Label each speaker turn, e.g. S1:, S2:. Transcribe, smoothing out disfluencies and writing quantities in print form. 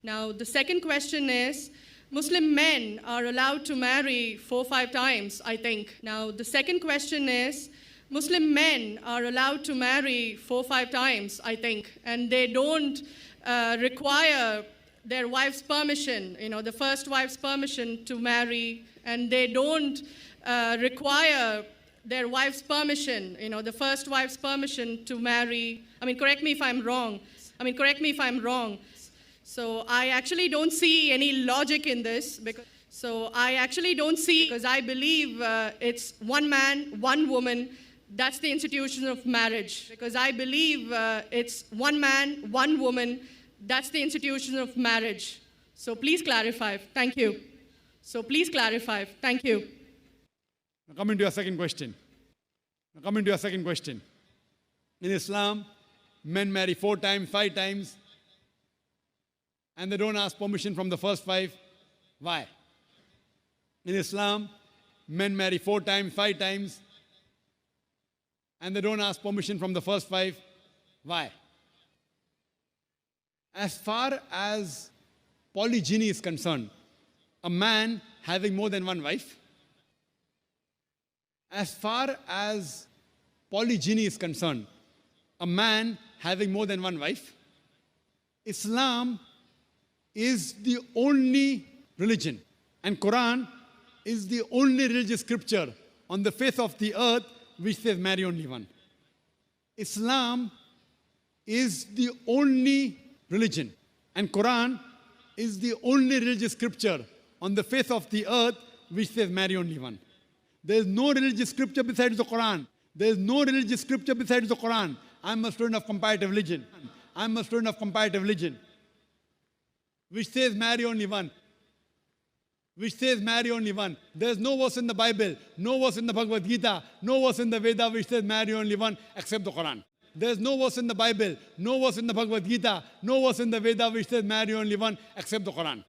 S1: Now, the second question is, Muslim men are allowed to marry 4 or 5 times, I think. Now, the second question is, Muslim men are allowed to marry 4 or 5 times, I think, and they don't require their wife's permission, the first wife's permission to marry, and they don't require their wife's permission, the first wife's permission to marry. Correct me if I'm wrong. So I actually don't see any logic in this, because I believe it's one man, one woman. That's the institution of marriage. Because I believe it's one man, one woman. That's the institution of marriage. So please clarify. Thank you.
S2: Now coming to your second question. In Islam, men marry 4 times, 5 times, and they don't ask permission from the first 5. Why? In Islam, men marry 4 times, 5 times, and they don't ask permission from the first 5. Why? As far as polygyny is concerned, a man having more than one wife, Islam is the only religion, and Quran is the only religious scripture on the face of the earth which says marry only one. Islam is the only religion, and Quran is the only religious scripture on the face of the earth which says marry only one. There is no religious scripture besides the Quran. I'm a student of comparative religion. Which says marry only one. There is no verse in the Bible, no verse in the Bhagavad Gita, no verse in the Veda which says marry only one except the Quran. There is no verse in the Bible, no verse in the Bhagavad Gita, no verse in the Veda which says marry only one except the Quran.